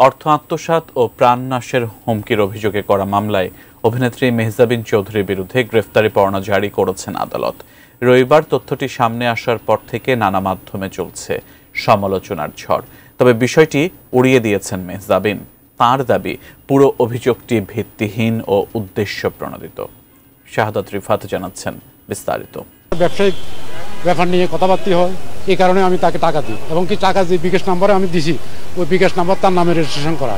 অর্থ আত্মসাৎ ও প্রাণনাশের হুমকির অভিযোগে করা মামলায় অভিনেত্রী মেহজাবিন চৌধুরীর বিরুদ্ধে গ্রেফতারি পরোয়ানা জারি করেছেন আদালত। রবিবার তথ্যটি সামনে আসার পর থেকে নানা মাধ্যমে চলছে সমালোচনার ঝড়। তবে বিষয়টি উড়িয়ে দিয়েছেন মেহজাবিন। তাঁর দাবি, পুরো অভিযোগটি ভিত্তিহীন ও উদ্দেশ্য প্রণোদিত। শাহাদাত রিফাত জানাচ্ছেন বিস্তারিত। ব্যবসায়িক ব্যাপার নিয়ে কথাবার্তা হয়, এই কারণে আমি তাকে টাকা দিই এবং কি টাকা যে বিকাশ নাম্বারে আমি দিছি ওই বিকাশ নাম্বার তার নামে রেজিস্ট্রেশন করা।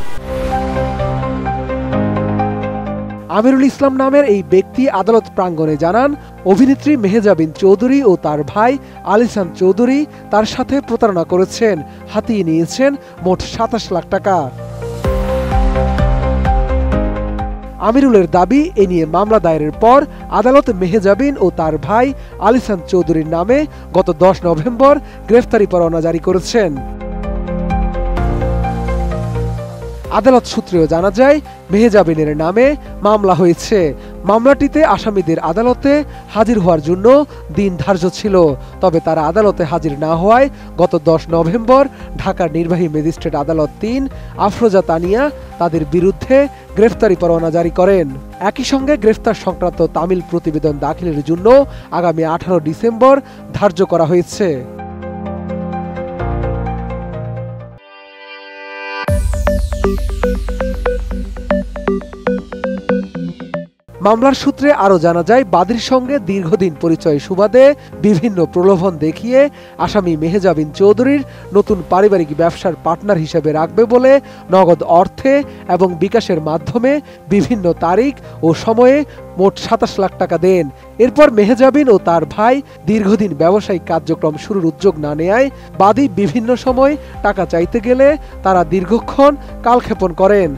আমিরুল ইসলাম নামের এই ব্যক্তি আদালত প্রাঙ্গণে জানান, অভিনেত্রী মেহজাবিন চৌধুরী ও তার ভাই আলিসান চৌধুরী তার সাথে প্রতারণা করেছেন, হাতিয়ে নিয়েছেন মোট ২৭ লাখ টাকা। আমিরুলের দাবি, এ নিয়ে মামলা দায়েরের পর আদালত মেহজাবিন ও তার ভাই আলিসান চৌধুরীর নামে গত ১০ নভেম্বর গ্রেফতারি পরোয়ানা জারি করেছেন। আদালত সূত্রেও জানা যায়, মেহজাবিনের নামে মামলা হয়েছে। মামলাটিতে আসামিদের আদালতে হাজির হওয়ার জন্য দিন ধার্য ছিল, তবে তারা আদালতে হাজির না হওয়ায় গত ১০ নভেম্বর ঢাকার নির্বাহী ম্যাজিস্ট্রেট আদালত ৩ আফরোজা তানিয়া তাদের বিরুদ্ধে গ্রেফতারি পরোয়ানা জারি করেন। একই সঙ্গে গ্রেফতার সংক্রান্ত তামিল প্রতিবেদন দাখিলের জন্য আগামী ১৮ ডিসেম্বর ধার্য করা হয়েছে। মামলার সূত্রে আরও জানা যায়, বাদীর সঙ্গে দীর্ঘদিন পরিচয় সুবাদে বিভিন্ন প্রলোভন দেখিয়ে আসামি মেহজাবিন চৌধুরীর নতুন পারিবারিক ব্যবসার পার্টনার হিসেবে রাখবে বলে নগদ অর্থে এবং বিকাশের মাধ্যমে বিভিন্ন তারিখ ও সময়ে মোট ২৭ লাখ টাকা দেন। এরপর মেহজাবিন ও তার ভাই দীর্ঘদিন ব্যবসায়িক কার্যক্রম শুরুর উদ্যোগ না নেয়ায় বাদী বিভিন্ন সময় টাকা চাইতে গেলে তারা দীর্ঘক্ষণ কালক্ষেপণ করেন।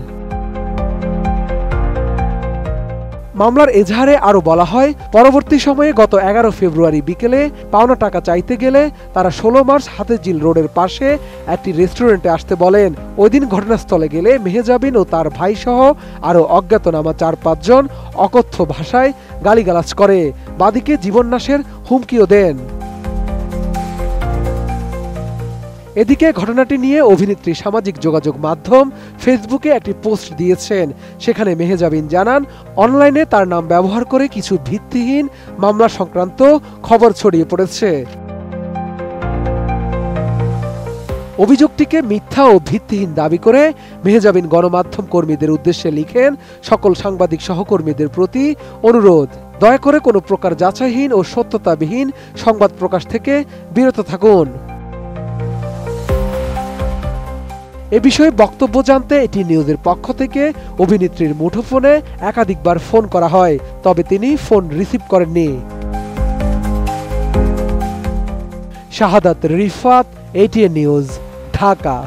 মামলার এজাহারে আরও বলা হয়, পরবর্তী সময়ে গত ১১ ফেব্রুয়ারি বিকেলে পাওনা টাকা চাইতে গেলে তারা ১৬ মার্চ হাতিঝিল রোডের পাশে একটি রেস্টুরেন্টে আসতে বলেন। ওই দিন ঘটনাস্থলে গেলে মেহজাবিন ও তার ভাই সহ আরও অজ্ঞাতনামা ৪-৫ জন অকথ্য ভাষায় গালিগালাজ করে, বাদীকে জীবননাশের হুমকিও দেন। এদিকে ঘটনাটি নিয়ে অভিনেত্রী সামাজিক যোগাযোগ মাধ্যম ফেসবুকে একটি পোস্ট দিয়েছেন। সেখানে মেহজাবিন জানান, অনলাইনে তার নাম ব্যবহার করে কিছু ভিত্তিহীন মামলা সংক্রান্ত খবর ছড়িয়ে পড়েছে। অভিযোগটিকে মিথ্যা ও ভিত্তিহীন দাবি করে মেহজাবিন গণমাধ্যম কর্মীদের উদ্দেশ্যে লিখেন, সকল সাংবাদিক সহকর্মীদের প্রতি অনুরোধ, দয়া করে কোনো প্রকার যাচাইহীন ও সত্যতাবিহীন সংবাদ প্রকাশ থেকে বিরত থাকুন। এ বিষয়ে বক্তব্য জানতে এটি নিউজের পক্ষ থেকে অভিনেত্রীর মুঠোফোনে একাধিকবার ফোন করা হয়, তবে তিনি ফোন রিসিভ করেননি। শাহাদাত রিফাত, ATN নিউজ, ঢাকা।